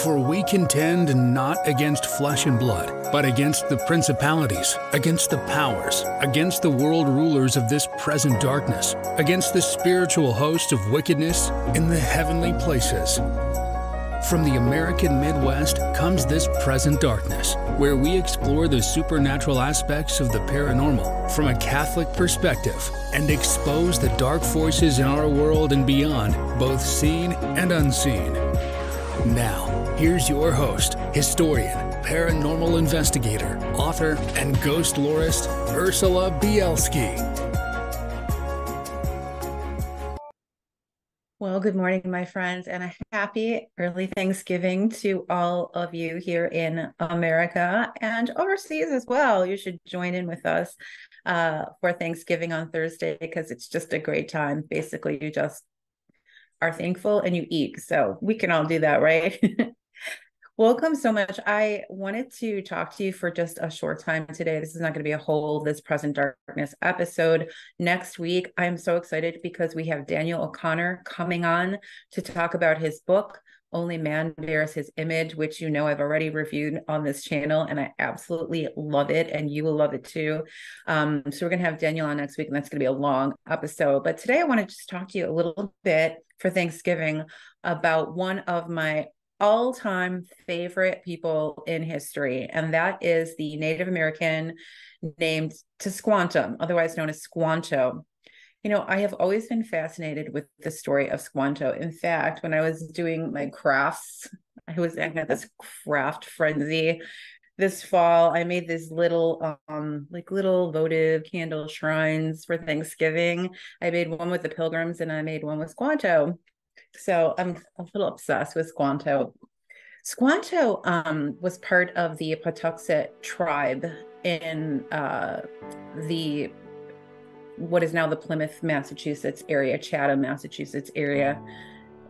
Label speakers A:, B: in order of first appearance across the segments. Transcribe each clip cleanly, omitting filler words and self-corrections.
A: For we contend not against flesh and blood, but against the principalities, against the powers, against the world rulers of this present darkness, against the spiritual host of wickedness in the heavenly places. From the American Midwest comes This Present Darkness, where we explore the supernatural aspects of the paranormal from a Catholic perspective and expose the dark forces in our world and beyond, both seen and unseen. Now, here's your host, historian, paranormal investigator, author, and ghost lorist, Ursula Bielski.
B: Well, good morning, my friends, and a happy early Thanksgiving to all of you here in America and overseas as well. You should join in with us for Thanksgiving on Thursday because it's just a great time. Basically, you just are thankful and you eat. So we can all do that, right? Welcome so much. I wanted to talk to you for just a short time today. This is not going to be a whole This Present Darkness episode. Next week, I'm so excited because we have Daniel O'Connor coming on to talk about his book, Only Man Bears His Image, which you know I've already reviewed on this channel, and I absolutely love it, and you will love it too. So we're going to have Daniel on next week, and that's going to be a long episode. But today I want to just talk to you a little bit for Thanksgiving about one of my all-time favorite people in history, and that is the Native American named SQUANTO, otherwise known as SQUANTO. You know, I have always been fascinated with the story of SQUANTO. In fact, when I was doing my crafts, I had this craft frenzy this fall. I made these little little votive candle shrines for Thanksgiving. I made one with the Pilgrims and I made one with SQUANTO. So I'm a little obsessed with SQUANTO. SQUANTO was part of the Patuxet tribe in what is now the Plymouth, Massachusetts area, Chatham, Massachusetts area.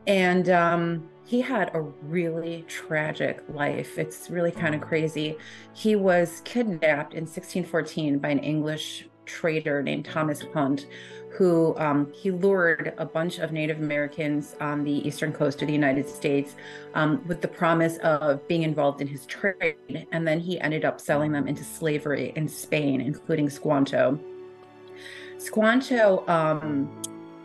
B: And he had a really tragic life. It's really kind of crazy. He was kidnapped in 1614 by an English trader named Thomas Hunt, who he lured a bunch of Native Americans on the eastern coast of the United States with the promise of being involved in his trade. And then he ended up selling them into slavery in Spain, including SQUANTO. SQUANTO,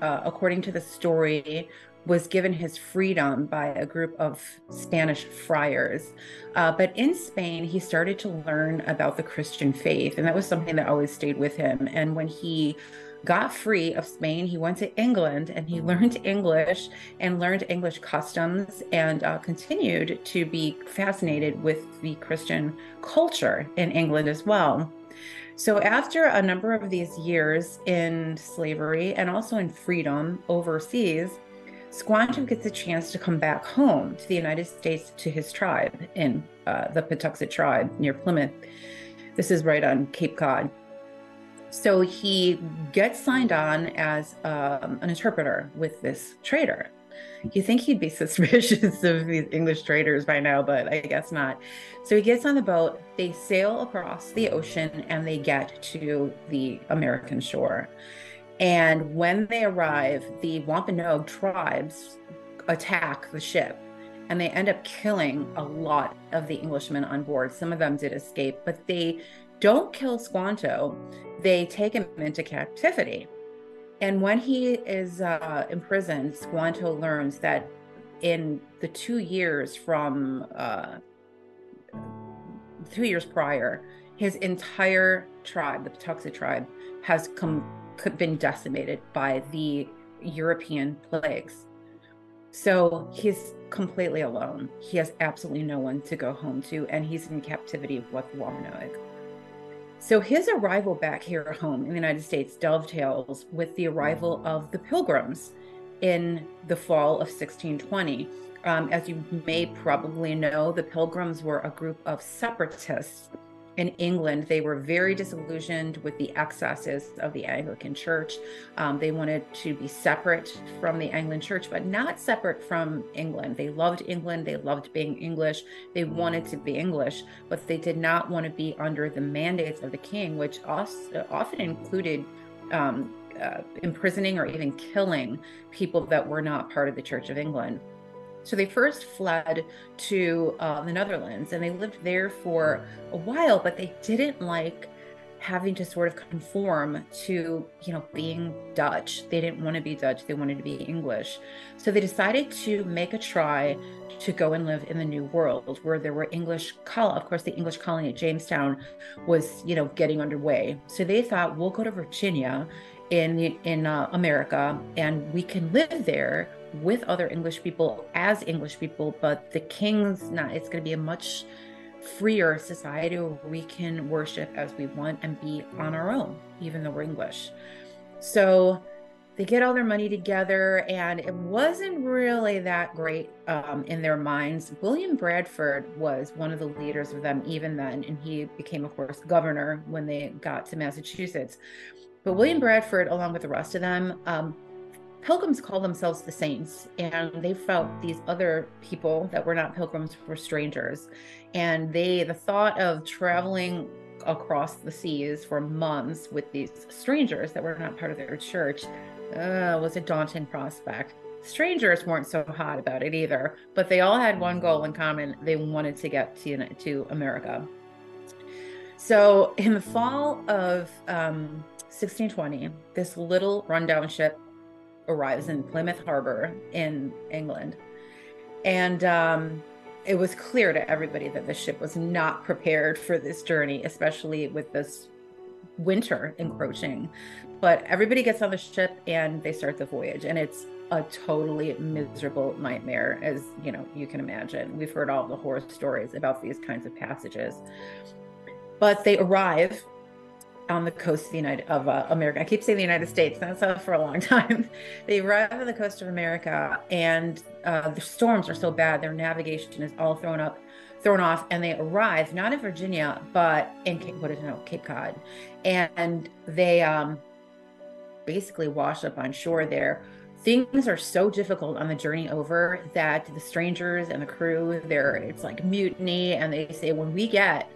B: according to the story, was given his freedom by a group of Spanish friars. But in Spain, he started to learn about the Christian faith, and that was something that always stayed with him. And when he got free of Spain, he went to England and he learned English and learned English customs and continued to be fascinated with the Christian culture in England as well. So after a number of these years in slavery and also in freedom overseas, SQUANTO gets a chance to come back home to the United States to his tribe in the Patuxet tribe near Plymouth. This is right on Cape Cod. So he gets signed on as an interpreter with this trader. You think he'd be suspicious of these English traders by now, but I guess not. So he gets on the boat, they sail across the ocean, and they get to the American shore. And when they arrive, the Wampanoag tribes attack the ship, and they end up killing a lot of the Englishmen on board. Some of them did escape, but they don't kill SQUANTO. They take him into captivity. And when he is imprisoned, SQUANTO learns that in the 2 years from 2 years prior, his entire tribe, the Patuxet tribe, has been decimated by the European plagues. So he's completely alone. He has absolutely no one to go home to, and he's in captivity with Wampanoag. So his arrival back here home in the United States dovetails with the arrival of the Pilgrims in the fall of 1620. As you may probably know, the Pilgrims were a group of separatists in England. They were very disillusioned with the excesses of the Anglican Church. They wanted to be separate from the Anglican Church, but not separate from England. They loved England. They loved being English. They wanted to be English, but they did not want to be under the mandates of the king, which often included imprisoning or even killing people that were not part of the Church of England. So they first fled to the Netherlands, and they lived there for a while, but they didn't like having to sort of conform to, being Dutch. They didn't want to be Dutch. They wanted to be English. So they decided to make a try to go and live in the New World, where there were of course, the English colony at Jamestown was, getting underway. So they thought, we'll go to Virginia in America, and we can live there with other English people as English people, but the king's not. It's going to be a much freer society where we can worship as we want and be on our own, even though we're English. So they get all their money together, and it wasn't really that great in their minds. William Bradford was one of the leaders of them even then, and he became, of course, governor when they got to Massachusetts. But William Bradford, along with the rest of them, Pilgrims call themselves the saints, and they felt these other people that were not pilgrims were strangers. And the thought of traveling across the seas for months with these strangers that were not part of their church was a daunting prospect. Strangers weren't so hot about it either, but they all had one goal in common. They wanted to get to America. So in the fall of 1620, this little rundown ship arrives in Plymouth Harbor in England. And it was clear to everybody that the ship was not prepared for this journey, especially with this winter encroaching. But everybody gets on the ship and they start the voyage, and it's a totally miserable nightmare, as you can imagine. We've heard all the horror stories about these kinds of passages. But they arrive on the coast of America. I keep saying the United States. That's up for a long time. They arrive on the coast of America, and the storms are so bad, their navigation is all thrown off, and they arrive not in Virginia, but in Cape Cod, and they basically wash up on shore there. Things are so difficult on the journey over that the strangers and the crew, it's like mutiny, and they say, when we get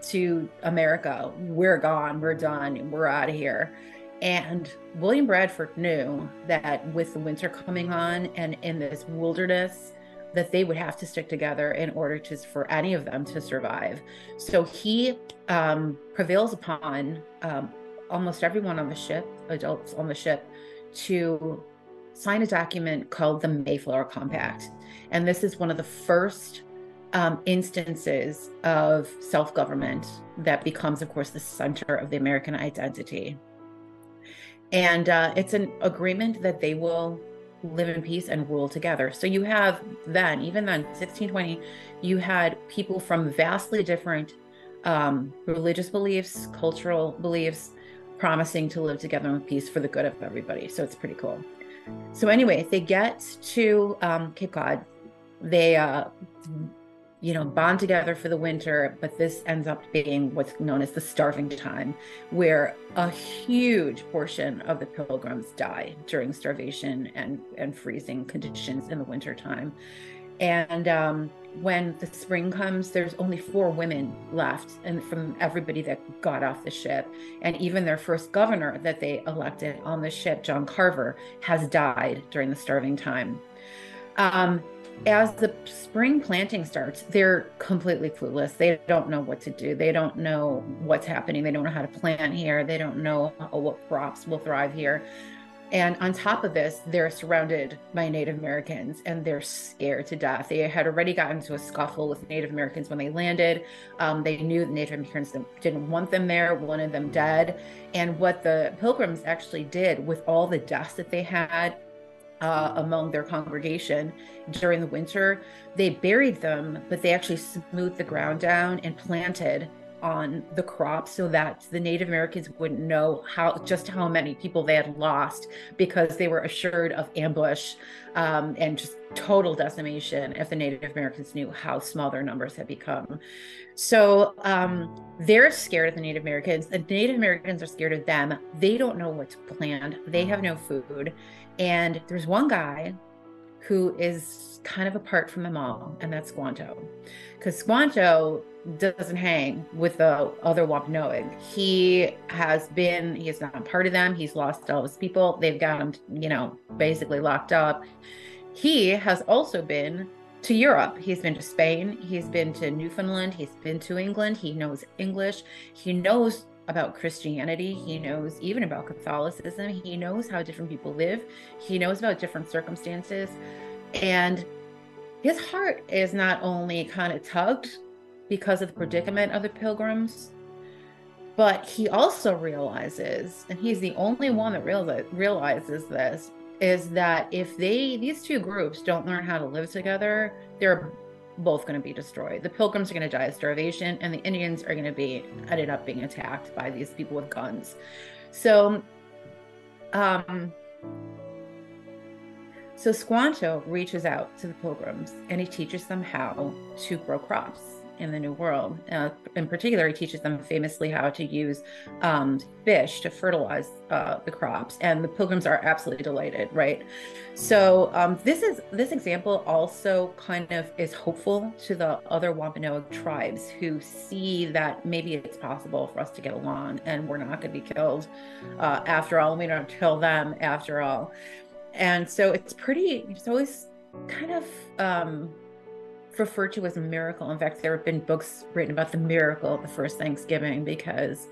B: to America, we're gone, we're done, we're out of here. And William Bradford knew that with the winter coming on and in this wilderness, that they would have to stick together in order for any of them to survive. So he prevails upon almost everyone on the ship, adults on the ship, to sign a document called the Mayflower Compact. And this is one of the first instances of self-government that becomes, of course, the center of the American identity. And it's an agreement that they will live in peace and rule together. So you have even then, 1620, you had people from vastly different religious beliefs, cultural beliefs, promising to live together in peace for the good of everybody. So it's pretty cool. So anyway, they get to Cape Cod. They bond together for the winter, but this ends up being what's known as the starving time, where a huge portion of the pilgrims die during starvation and freezing conditions in the winter time. And when the spring comes, there's only 4 women left, and from everybody that got off the ship. And even their first governor that they elected on the ship, John Carver, has died during the starving time. As the spring planting starts, they're completely clueless. They don't know what to do. They don't know what's happening. They don't know how to plant here. They don't know what crops will thrive here. And on top of this, they're surrounded by Native Americans, and they're scared to death. They had already gotten into a scuffle with Native Americans when they landed. They knew the Native Americans didn't want them there, wanted them dead. And what the Pilgrims actually did with all the deaths that they had among their congregation during the winter, they buried them, but they actually smoothed the ground down and planted on the crops so that the Native Americans wouldn't know just how many people they had lost, because they were assured of ambush and just total decimation if the Native Americans knew how small their numbers had become. So they're scared of the Native Americans. The Native Americans are scared of them. They don't know what to plant. They have no food. And there's one guy who is kind of apart from them all, and that's Squanto. Because Squanto doesn't hang with the other Wampanoag. He is not part of them. He's lost all his people. They've got him, basically locked up. he has also been to Europe. He's been to Spain. He's been to Newfoundland. He's been to England. He knows English. He knows about Christianity. He knows even about Catholicism. He knows how different people live. He knows about different circumstances. And his heart is not only kind of tugged because of the predicament of the pilgrims, but he also realizes, and he's the only one that realizes this, is that if these two groups don't learn how to live together, they're both going to be destroyed. The pilgrims are going to die of starvation, and the Indians are going to be ended up being attacked by these people with guns. So, so SQUANTO reaches out to the pilgrims, and he teaches them how to grow crops in the New World. In particular, he teaches them famously how to use fish to fertilize the crops, and the pilgrims are absolutely delighted, right? So this example also kind of is hopeful to the other Wampanoag tribes who see that maybe it's possible for us to get along, and we're not going to be killed after all, and we don't kill them after all. And so it's always kind of referred to as a miracle. In fact, there have been books written about the miracle of the first Thanksgiving, because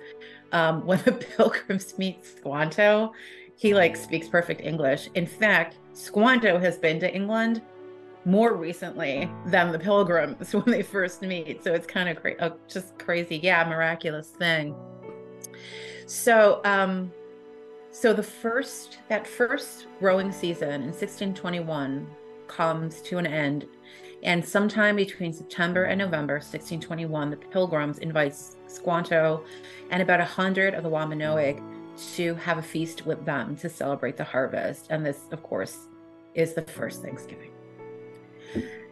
B: when the pilgrims meet SQUANTO, he speaks perfect English. In fact, SQUANTO has been to England more recently than the pilgrims when they first meet. So it's kind of just crazy. Yeah, miraculous thing. So so that first growing season in 1621 comes to an end. And sometime between September and November 1621, the pilgrims invite SQUANTO and about 100 of the Wampanoag to have a feast with them to celebrate the harvest. And this, of course, is the first Thanksgiving.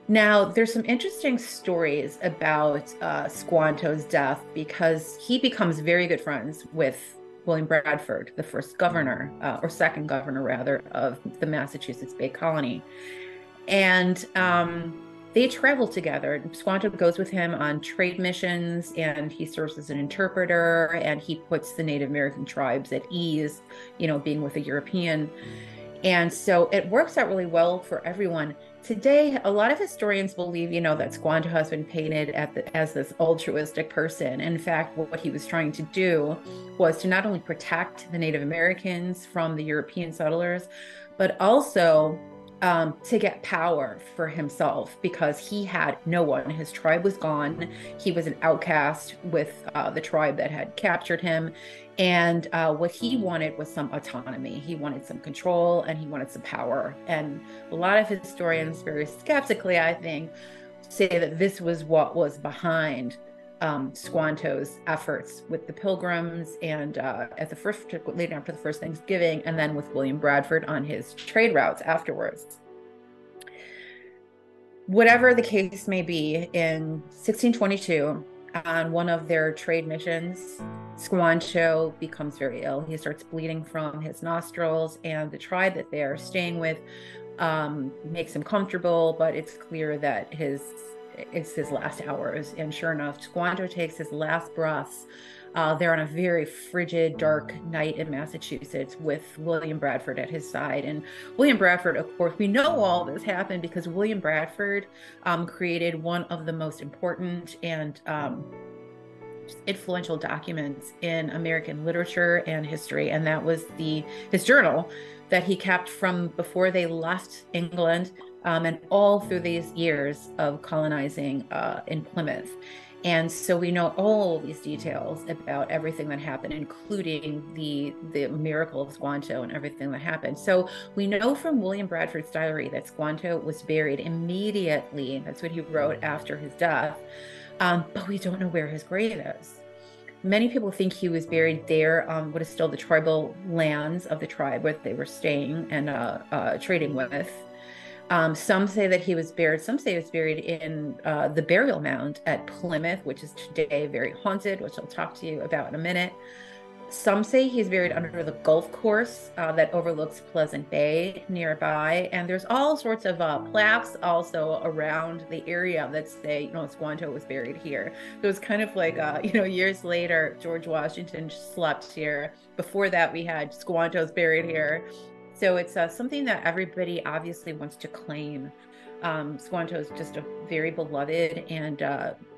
B: Now, there's some interesting stories about SQUANTO's death, because he becomes very good friends with William Bradford, the first governor, or second governor, rather, of the Massachusetts Bay Colony. And they travel together. SQUANTO goes with him on trade missions, and he serves as an interpreter, and he puts the Native American tribes at ease, being with a European. And so it works out really well for everyone. Today, a lot of historians believe, that SQUANTO has been painted as this altruistic person. In fact, what he was trying to do was to not only protect the Native Americans from the European settlers, but also to get power for himself, because he had no one. His tribe was gone. He was an outcast with the tribe that had captured him. And what he wanted was some autonomy. He wanted some control, and he wanted some power. And a lot of historians, very skeptically, I think, say that this was what was behind SQUANTO's efforts with the pilgrims, and leading up to the first Thanksgiving, and then with William Bradford on his trade routes afterwards. Whatever the case may be, in 1622, on one of their trade missions, SQUANTO becomes very ill. He starts bleeding from his nostrils, and the tribe that they're staying with makes him comfortable, but it's clear that it's his last hours. And sure enough, SQUANTO takes his last breaths. They're on a very frigid, dark night in Massachusetts with William Bradford at his side. And William Bradford, of course, we know all this happened because William Bradford created one of the most important and influential documents in American literature and history, and that was his journal that he kept from before they left England, and all through these years of colonizing in Plymouth. And so we know all these details about everything that happened, including the miracle of SQUANTO and everything that happened. So we know from William Bradford's diary that SQUANTO was buried immediately. That's what he wrote after his death. But we don't know where his grave is. Many people think he was buried there, what is still the tribal lands of the tribe where they were staying and trading with. Some say that he was buried. Some say he was buried in the burial mound at Plymouth, which is today very haunted, which I'll talk to you about in a minute. Some say he's buried under the golf course that overlooks Pleasant Bay nearby. And there's all sorts of plaques also around the area that say, SQUANTO was buried here. So it's kind of like, years later, George Washington slept here. Before that, we had SQUANTO's buried here. So it's something that everybody obviously wants to claim. Squanto is just a very beloved and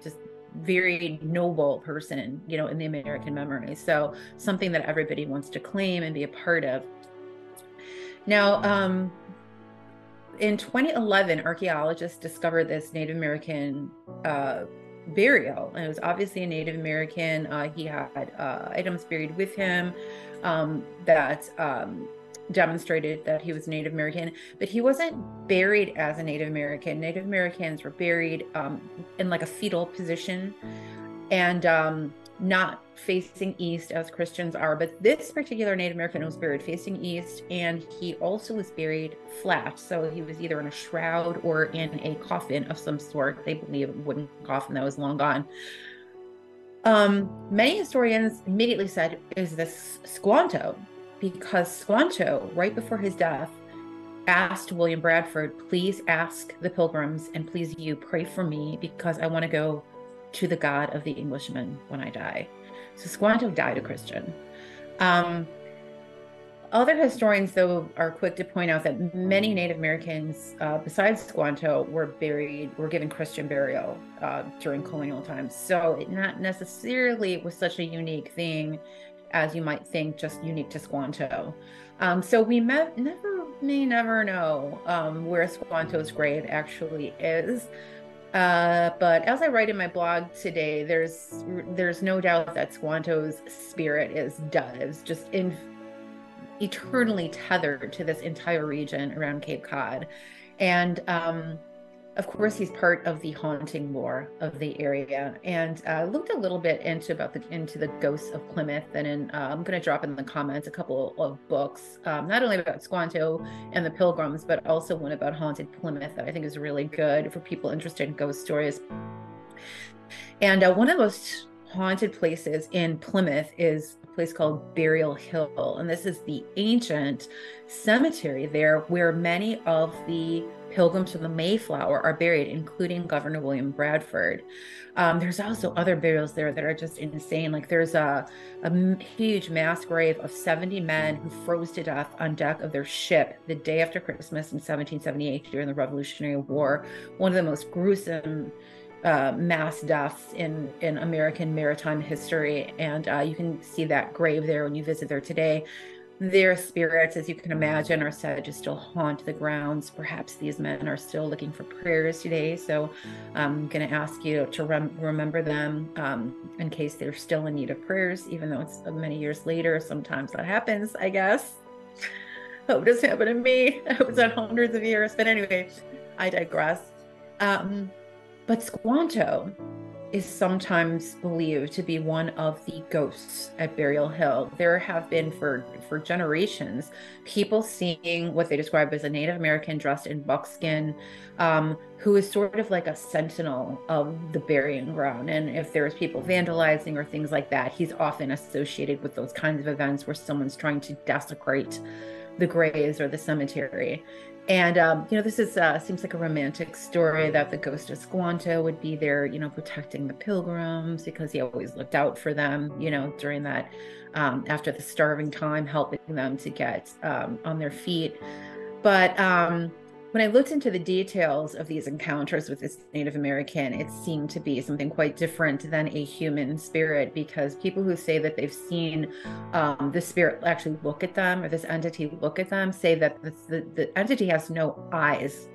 B: just very noble person, you know, in the American memory. So something that everybody wants to claim and be a part of. Now, in 2011, archaeologists discovered this Native American burial, and it was obviously a Native American. He had items buried with him that demonstrated that he was Native American, but he wasn't buried as a Native American. Native Americans were buried in like a fetal position and not facing east as Christians are. But this particular Native American was buried facing east, and he also was buried flat. So he was either in a shroud or in a coffin of some sort. They believe a wooden coffin that was long gone. Many historians immediately said, is this Squanto? Because Squanto, right before his death, asked William Bradford, please ask the pilgrims and please you pray for me because I want to go to the God of the Englishmen when I die. So Squanto died a Christian. Other historians, though, are quick to point out that many Native Americans, besides Squanto, were given Christian burial during colonial times. So it not necessarily was such a unique thing as you might think, just unique to Squanto. So we may never know where Squanto's grave actually is. But as I write in my blog today, there's no doubt that Squanto's spirit is just eternally tethered to this entire region around Cape Cod. And of course, he's part of the haunting lore of the area. And looked a little bit into the ghosts of Plymouth. And I'm going to drop in the comments a couple of books, not only about Squanto and the Pilgrims, but also one about haunted Plymouth that I think is really good for people interested in ghost stories. And one of the most haunted places in Plymouth is a place called Burial Hill. And this is the ancient cemetery there where many of the Pilgrims to the Mayflower are buried, including Governor William Bradford. There's also other burials there that are just insane. Like there's a huge mass grave of 70 men who froze to death on deck of their ship the day after Christmas in 1778 during the Revolutionary War. One of the most gruesome mass deaths in American maritime history. And you can see that grave there when you visit there today. Their spirits, as you can imagine, are said to still haunt the grounds. Perhaps these men are still looking for prayers today. So I'm going to ask you to remember them in case they're still in need of prayers, even though it's many years later. Sometimes that happens, I guess. Hope it doesn't happen to me. I hope it's not hundreds of years. But anyway, I digress. But Squanto is sometimes believed to be one of the ghosts at Burial Hill. There have been for generations people seeing what they describe as a Native American dressed in buckskin, who is sort of like a sentinel of the burying ground. And if there's people vandalizing or things like that, he's often associated with those kinds of events where someone's trying to desecrate the graves or the cemetery. And, this is seems like a romantic story that the ghost of Squanto would be there, protecting the pilgrims because he always looked out for them, during that, after the starving time, helping them to get on their feet. But when I looked into the details of these encounters with this Native American, it seemed to be something quite different than a human spirit, because people who say that they've seen the spirit actually look at them, or this entity look at them, say that the entity has no eyes.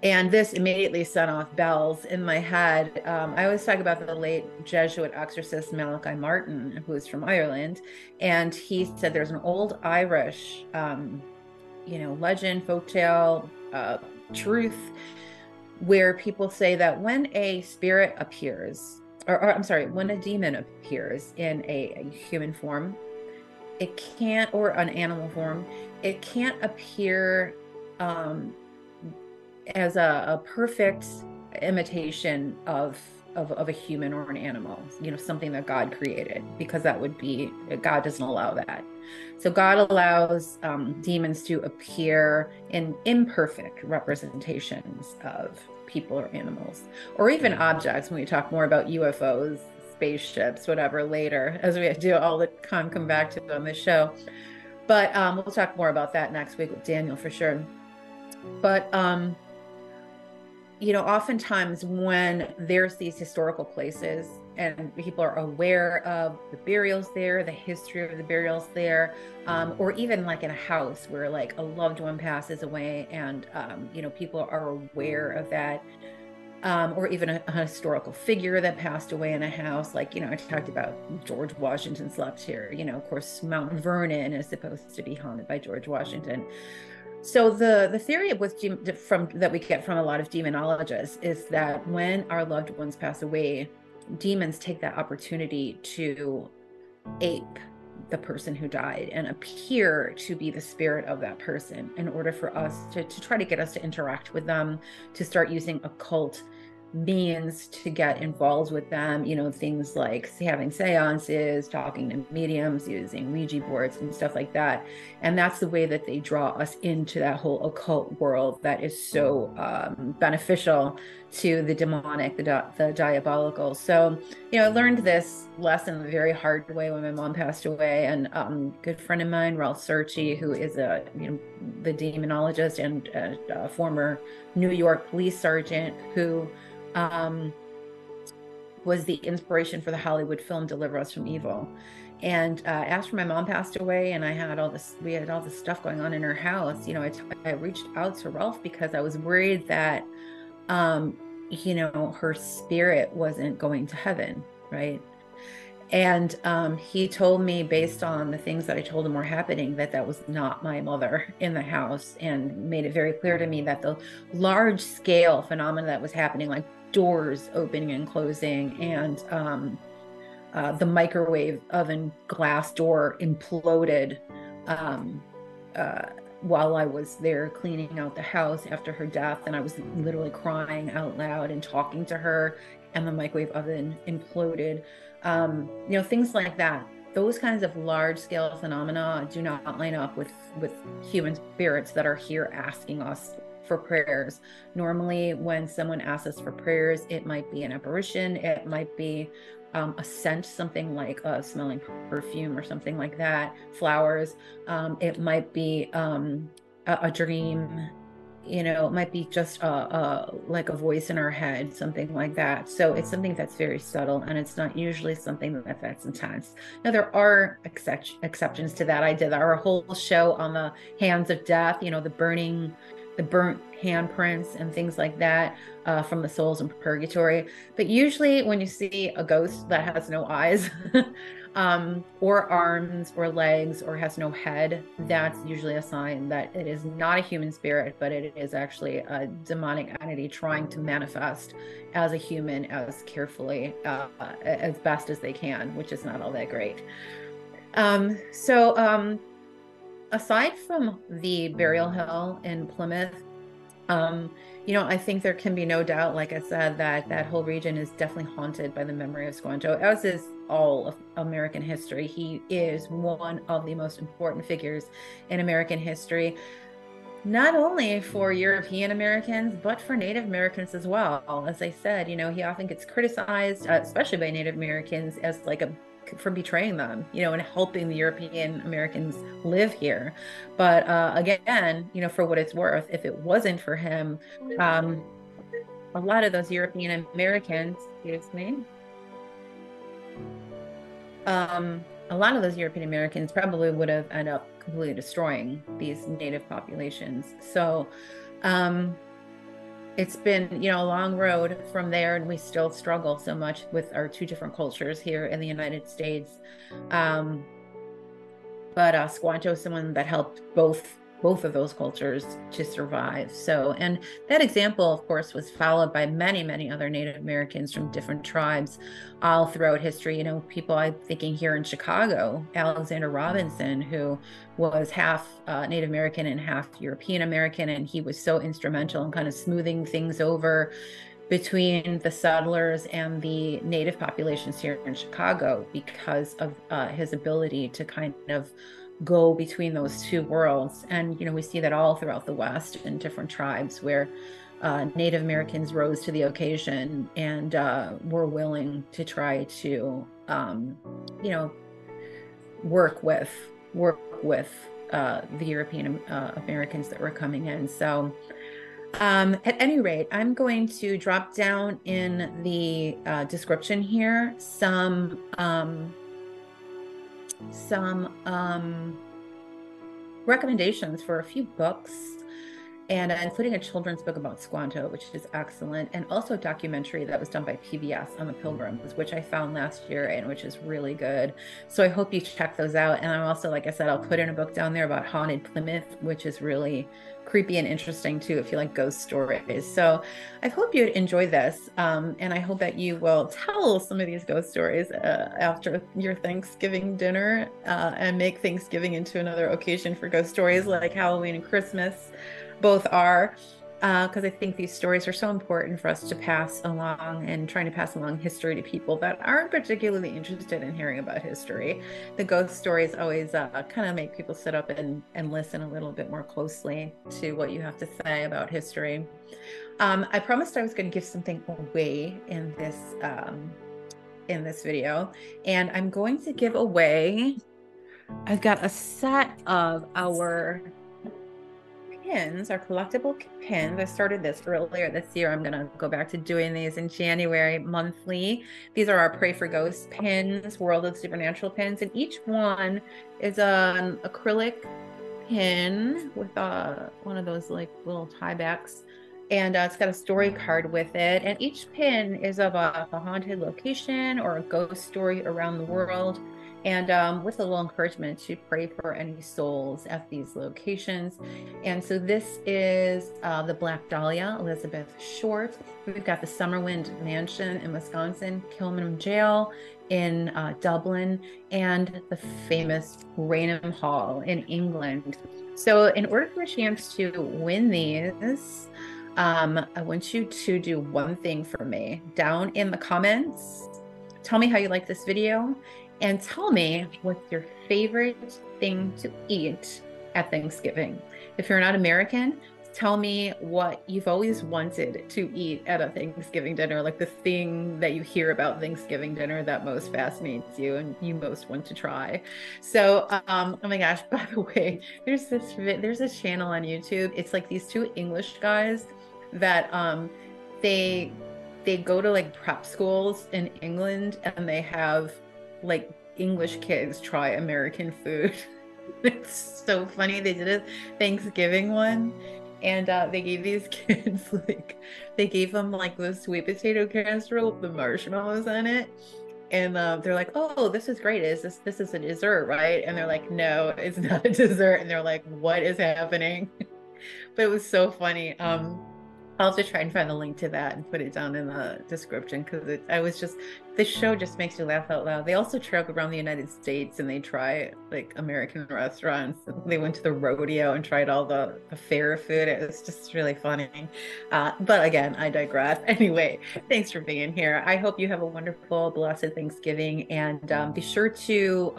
B: And this immediately set off bells in my head. I always talk about the late Jesuit exorcist Malachi Martin, who is from Ireland. And he said there's an old Irish legend, folktale, truth, where people say that when a spirit appears, when a demon appears in a human form, it can't, or an animal form, it can't appear as a perfect imitation of a human or an animal, something that God created, because God doesn't allow that. So God allows demons to appear in imperfect representations of people or animals, or even objects, when we talk more about UFOs, spaceships, whatever, later, as we do all the time come back to on the show. But we'll talk more about that next week with Daniel for sure. But oftentimes when there's these historical places and people are aware of the burials there, the history of the burials there, or even like in a house where like a loved one passes away and, people are aware of that, or even a historical figure that passed away in a house. Like, I talked about George Washington slept here. Of course, Mount Vernon is supposed to be haunted by George Washington. So the theory that we get from a lot of demonologists is that when our loved ones pass away, demons take that opportunity to ape the person who died and appear to be the spirit of that person in order for us to try to get us to interact with them, to start using occult means to get involved with them, things like having seances, talking to mediums, using Ouija boards and stuff like that. And that's the way that they draw us into that whole occult world that is so beneficial to the demonic, the diabolical. So, I learned this lesson the very hard way when my mom passed away. And a good friend of mine, Ralph Searchy, who is the demonologist and a former New York police sergeant who was the inspiration for the Hollywood film Deliver Us from Evil. And after my mom passed away and we had all this stuff going on in her house, I reached out to Ralph because I was worried that, her spirit wasn't going to heaven, right? And he told me, based on the things that I told him were happening, that was not my mother in the house, and made it very clear to me that the large scale phenomena that was happening, like doors opening and closing, and the microwave oven glass door imploded while I was there cleaning out the house after her death. And I was literally crying out loud and talking to her, and the microwave oven imploded. Things like that. Those kinds of large scale phenomena do not line up with human spirits that are here asking us for prayers. Normally, when someone asks us for prayers, it might be an apparition, it might be a scent, something like smelling perfume or something like that, flowers. It might be a dream. It might be just like a voice in our head, something like that. So it's something that's very subtle, and it's not usually something that's intense. Now, there are exceptions to that. I did our whole show on the hands of death, the burnt handprints and things like that from the souls in purgatory. But usually when you see a ghost that has no eyes or arms or legs or has no head, that's usually a sign that it is not a human spirit, but it is actually a demonic entity trying to manifest as a human as carefully, as best as they can, which is not all that great. Aside from the burial hill in Plymouth, I think there can be no doubt, like I said, that whole region is definitely haunted by the memory of Squanto, as is all of American history. He is one of the most important figures in American history, not only for European Americans, but for Native Americans as well. As I said, he often gets criticized, especially by Native Americans, as for betraying them, and helping the European Americans live here. But again, for what it's worth, if it wasn't for him, a lot of those European Americans, a lot of those European Americans probably would have ended up completely destroying these native populations. So it's been, a long road from there, and we still struggle so much with our two different cultures here in the United States. But Squanto is someone that helped both of those cultures to survive. So, and that example, of course, was followed by many, many other Native Americans from different tribes all throughout history. People I'm thinking here in Chicago, Alexander Robinson, who was half Native American and half European American, and he was so instrumental in kind of smoothing things over between the settlers and the native populations here in Chicago because of his ability to kind of go between those two worlds. And we see that all throughout the West in different tribes where Native Americans rose to the occasion and were willing to try to work with the European Americans that were coming in. So at any rate, I'm going to drop down in the description here some recommendations for a few books, and including a children's book about SQUANTO, which is excellent, and also a documentary that was done by PBS on the Pilgrims, which I found last year and which is really good. So I hope you check those out. And I'm also, like I said, I'll put in a book down there about Haunted Plymouth, which is really creepy and interesting too if you like ghost stories. So I hope you'd enjoy this, and I hope that you will tell some of these ghost stories after your Thanksgiving dinner, and make Thanksgiving into another occasion for ghost stories like Halloween and Christmas both are, because I think these stories are so important for us to pass along, and trying to pass along history to people that aren't particularly interested in hearing about history. The ghost stories always kind of make people sit up and listen a little bit more closely to what you have to say about history. I promised I was going to give something away in this video, and I'm going to give away, I've got a set of our pins, our collectible pins. I started this earlier this year. I'm going to go back to doing these in January monthly. These are our Pray for Ghosts pins, World of Supernatural pins, and each one is an acrylic pin with one of those like little tiebacks, and it's got a story card with it, and each pin is of a haunted location or a ghost story around the world, and with a little encouragement to pray for any souls at these locations. And so this is the Black Dahlia, Elizabeth Short. We've got the Summerwind Mansion in Wisconsin, Kilman Jail in Dublin, and the famous Raynham Hall in England. So in order for a chance to win these, I want you to do one thing for me. Down in the comments, tell me how you like this video, and tell me what's your favorite thing to eat at Thanksgiving. If you're not American, tell me what you've always wanted to eat at a Thanksgiving dinner, like the thing that you hear about Thanksgiving dinner that most fascinates you and you most want to try. So, oh my gosh, by the way, there's this channel on YouTube. It's like these two English guys that they go to like prep schools in England, and they have like English kids try American food. It's so funny. They did a Thanksgiving one, and they gave these kids they gave them like the sweet potato casserole with the marshmallows on it, and they're like, "Oh, this is great. This is a dessert, right?" And they're like, "No, it's not a dessert." And they're like, "What is happening?" But it was so funny. I'll have to try and find the link to that and put it down in the description, because this show just makes you laugh out loud. They also travel around the United States and they try like American restaurants. They went to the rodeo and tried all the fair food. It was just really funny. But again, I digress. Anyway, thanks for being here. I hope you have a wonderful, blessed Thanksgiving, and be sure to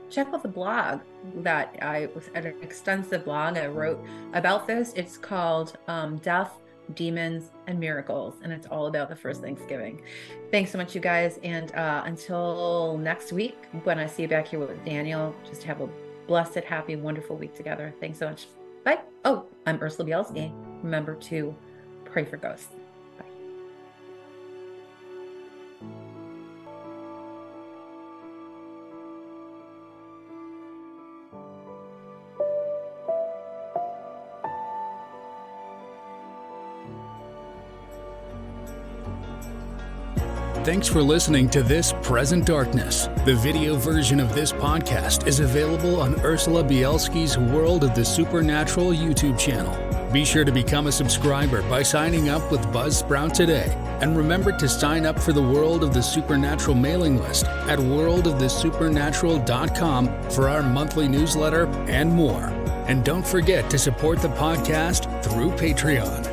B: check out the blog that I was at, an extensive blog I wrote about this. It's called Death, Demons, and Miracles, and it's all about the first Thanksgiving. Thanks so much, you guys, and until next week when I see you back here with Daniel, just have a blessed, happy, wonderful week together. Thanks so much. Bye. Oh, I'm Ursula Bielski. Remember to pray for ghosts.
A: Thanks for listening to This Present Darkness. The video version of this podcast is available on Ursula Bielski's World of the Supernatural YouTube channel. Be sure to become a subscriber by signing up with Buzzsprout today. And remember to sign up for the World of the Supernatural mailing list at worldofthesupernatural.com for our monthly newsletter and more. And don't forget to support the podcast through Patreon.